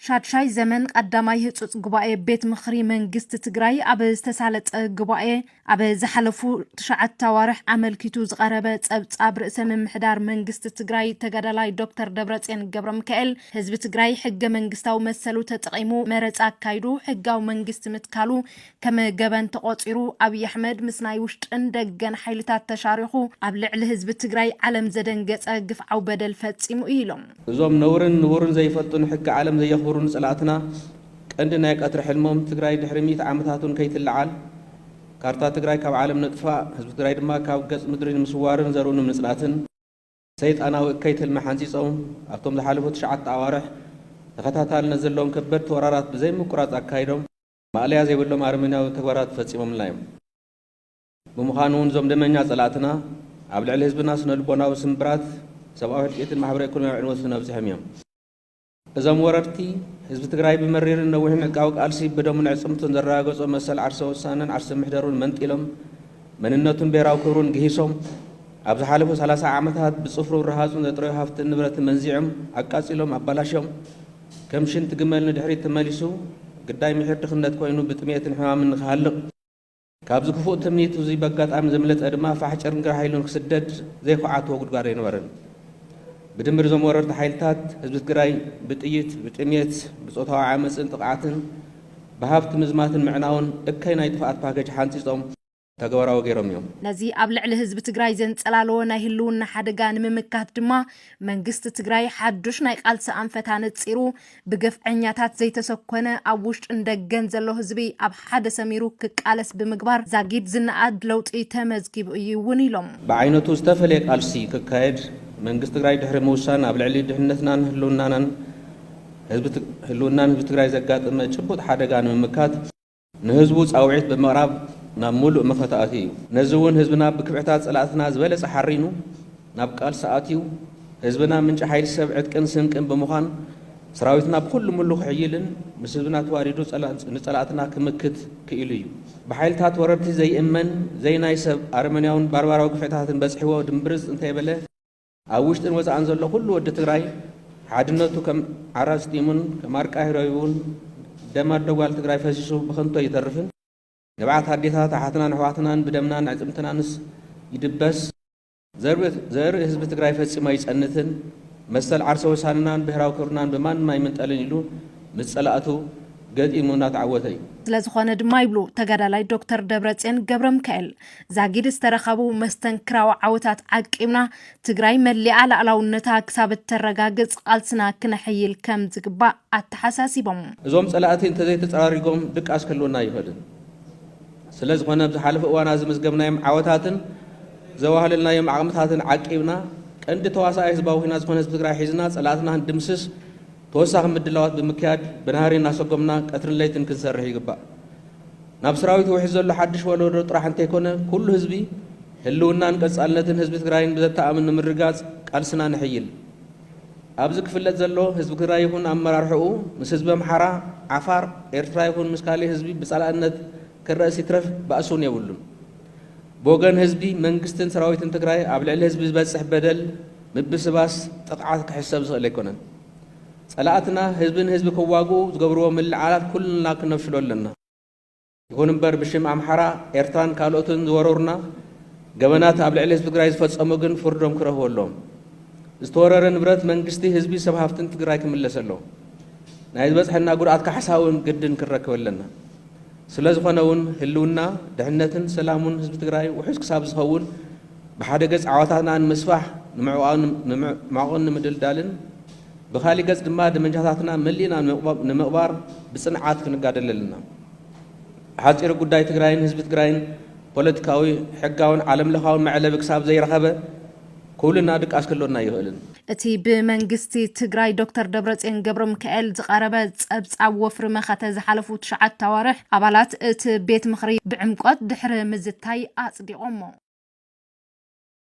شادشاي زمن قداماي هصص غباء بيت مخري منግስት ትግራይ ኣብ ዝተሳለጠ غباء ኣብ ዝሓለፉ 9 ኣዋርሕ ኣመልኪቱ ዝቀረበ ጸብጻብ ርእሰ ምምሕዳር መንግስት ትግራይ ተጋዳላይ ዶክተር ደብረጽዮን ገብረሚካኤል ህዝቢ ትግራይ ሕገ መንግስታዊ መሰሉ ተጠቂሙ መረጻ አካይዱ ሕጋዊ መንግስት ምትካሉ ከም ገበን ተቆጺሩ አብይ አሕመድ ምስናይ ውሽጥን ደገን ሓይልታት ተሻሪኹ ኣብ ልዕሊ ህዝቢ ትግራይ ዓለም ዘደንገጸ ግፍዓው በደል ፈጺሙ ኢሎም እዞም ንውርን ዘይፈጡን ሕገ ዓለም ዘይኽብሩን ጽላእትና ቀንዲ ናይ ቀትሪ ሕልሞም ትግራይ ድሕሪ 100 ዓመታቱን ከይትለዓል ካርታ ትግራይ ካብ ዓለም ነጥፋ ህዝቢ ትግራይ ድማ ካብ ገጽ ምድሪ ንምስዋርን ዘሩን ምጽላትን ሰይጣናዊ ከይትልመ ሓንጺጾም ኣብቶም ዝሓለፉ 9 ኣዋርሕ ተኸታታልነት ዘለዎም ከበድቲ ወራራት ብዘይ ምቁራጽ ኣካይዶም ማእለያ ዘይብሎም ኣርመናዊ ተግባራት ፈጺሞምና እዮም ብምዃኑ እዞም ደመኛ ጽላእትና ኣብ ልዕሊ ህዝብና ስነልቦናዊ ስምብራት ሰብኣዊ ሕልቂትን ማሕበራዊ ኢኮኖሚያዊ ዕንወትን ኣብዝሖም እዮም እዞም ወረርቲ ህዝቢ ትግራይ ብመሪርን ነዊሕን ዕቃዊ ቃልሲ ብደሙን ዕጽምቱን ዘረጋገጾ መሰል ዓርሰ ውሳነን ዓርሰ ምሕደሩን መንጢሎም መንነቱን ብሔራዊ ክብሩን ግሂሶም ኣብ ዝሓለፉ 30 ዓመታት ብጽፍሩ ረሃጹን ዘጥረዩ ሃፍትን ንብረትን መንዚዖም ኣቃጺሎም ኣባላሾም ከም ሽንቲ ግመል ንድሕሪት ተመሊሱ ግዳይ ምሕር ድኽነት ኮይኑ ብጥሜትን ሕማምን ንኽሃልቕ ካብ ዝክፉእ ትምኒቱ እዚ በጋጣሚ ዘምለጠ ድማ ፋሕጭርን ግራ ሓይሉን ክስደድ ዘይኳዓትዎ ጉድጓድ ኣይነበረን بدمر زم ورد حيلتات حزب تግራይ بጥይት بጥሜት بጾታዊ ዓመጽን ጥቃዓትን በሃብት ምዝማትን ምዕናውን እከይ ናይ ጥፋት ፓኬጅ ሓንጺጾም ተግባራዊ ገይሮም እዮም ነዚ ኣብ ልዕሊ ህዝቢ ትግራይ ዘንጸላልዎ ናይ ህልውና ሓደጋ ንምምካት ድማ መንግስት ትግራይ ሓዱሽ ናይ ቃልሲ ኣንፈታ ነጺሩ ብገፍዐኛታት ዘይተሰኮነ ኣብ ውሽጥ እንደገን ዘሎ ህዝቢ ኣብ ሓደ ሰሚሩ ክቃለስ ብምግባር ዛጊድ ዝነኣድ ለውጢ ተመዝጊቡ እዩ እውን ኢሎም ብዓይነቱ ዝተፈለየ ቃልሲ ክካየድ መንግስት ትግራይ ድሕሪ ምውሳን ኣብ ልዕሊ ድሕነትናን ህልውናን ህዝቢ ትግራይ ዘጋጥመ ጭቡጥ ሓደጋ ንምምካት ንህዝቡ ጻውዒት ብምቕራብ ናብ ሙሉእ መኸታእቲ እዩ ነዚ እውን ህዝብና ብክብዕታት ጸላእትና ዝበለጸ ሓሪኑ ናብ ቃል ሰኣትዩ ህዝብና ምንጭ ሓይሊ ሰብ ዕጥቅን ስንቅን ብምዃን ሰራዊትና ብኩሉ ሙሉእ ክሕይልን ምስ ህዝብና ተዋሪዱ ንጸላእትና ክምክት ክኢሉ እዩ ብሓይልታት ወረርቲ ዘይእመን ዘይናይ ሰብ ኣርመንያውን ባርባራዊ ግፍዕታትን በጽሒዎ ድንብርዝ እንተይበለ ኣብ ውሽጥን ወፃእን ዘሎ ኩሉ ወዲ ትግራይ ሓድነቱ ከም ዓራስ ጢሙን ከም ኣርቃሂሮውን ደማ ደጓል ትግራይ ፈሲሱ ብኸንቶ ይተርፍን ንብዓት ኣዴታት ኣሓትናን ኣሕዋትናን ብደምናን ዕጽምትናንስ ይድበስ ዘርኢ ህዝቢ ትግራይ ፈጺሞ ይጸንትን መሰል ዓርሰ ወሳንናን ብሔራዊ ክብርናን ብማንም ኣይምንጠልን ኢሉ ምስ ጸላእቱ ገጢሙ እናተዓወተ እዩ ስለዝኾነ ድማ ይብሉ ተጋዳላይ ዶክተር ደብረጽዮን ገብረሚካኤል ዛጊድ ዝተረኸቡ መስተንክራዊ ዓወታት ዓቂብና ትግራይ መሊኣ ላዕላውነታ ክሳብ እተረጋግጽ ቃልስና ክነሕይል ከም ዝግባእ ኣተሓሳሲቦም እዞም ጸላእቲ እንተዘይተጸራሪጎም ድቃስ ክህልውና ይኽእልን ስለዝኾነ ብዝሓለፈ እዋን ዝምዝገብናዮም ዓወታትን ዘዋህለልናዮም ዓቕምታትን ዓቂብና ቀንዲ ተዋሳኢ ህዝባዊ ኩናት ዝኾነ ህዝቢ ትግራይ ሒዝና ጸላእትና ክንድምስስ ተወሳኺ ምድላዋት ብምክያድ ብናሃሪ እናሰጎምና ቀትርን ለይትን ክንሰርሕ ይግባእ ናብ ሰራዊት ውሕዝ ዘሎ ሓድሽ ወለዶ ጥራሕ እንተይኮነ ኩሉ ህዝቢ ህልውናን ቀጻልነትን ህዝቢ ትግራይን ብዘተኣምን ንምርጋጽ ቃልስና ንሕይል ኣብዚ ክፍለጥ ዘሎ ህዝቢ ትግራይ ይኹን ኣመራርሕኡ ምስ ህዝቢ ኣምሓራ ዓፋር ኤርትራ ይኹን ምስ ካልእ ህዝቢ ብጸላእነት ክረእሲ ትረፍ ባእሱን የብሉን ብወገን ህዝቢ መንግስትን ሰራዊትን ትግራይ ኣብ ልዕሊ ህዝቢ ዝበጽሕ በደል ምብስባስ ጥቕዓት ክሕሰብ ዝኽእል ኣይኮነን ጸላእትና ህዝብን ህዝቢ ክዋግኡ ዝገብርዎ ምልዓላት ኩልና ክነፍሽሎ ኣለና ይኹን እምበር ብሽም ኣምሓራ ኤርትራን ካልኦትን ዝወረሩና ገበናት ኣብ ልዕሊ ህዝቢ ትግራይ ዝፈጸሙ ግን ፍርዶም ክረኽቡ ኣለዎም ዝተወረረ ንብረት መንግስቲ ህዝቢ ሰብ ሃፍትን ትግራይ ክምለስ ኣሎ ናይ ዝበጽሐና ጉድኣት ካሕሳውን ግድን ክንረክብ ኣለና ስለዝኾነ እውን ህልውና ድሕነትን ሰላሙን ህዝቢ ትግራይ ውሑስ ክሳብ ዝኸውን ብሓደ ገጽ ዓወታትና ንምስፋሕ ንምዕቋን ንምድልዳልን ብኻሊእ ገጽ ድማ ደመንጃታትና መሊእና ንምቕባር ብጽንዓት ክንጋደል ኣለና ሓጺር ጉዳይ ትግራይን ህዝቢ ትግራይን ፖለቲካዊ ሕጋውን ዓለም ለኻውን መዕለቢ ክሳብ ዘይረኸበ ኩልና ድቃስ ክህልወና ይኽእልን እቲ ብመንግስቲ ትግራይ ዶክተር ደብረጽዮን ገብረሚካኤል ዝቐረበ ጸብጻብ ወፍሪ መኸተ ዝሓለፉ 9 ኣዋርሕ ኣባላት እቲ ቤት ምኽሪ ብዕምቆት ድሕሪ ምዝታይ ኣጽዲቖሞ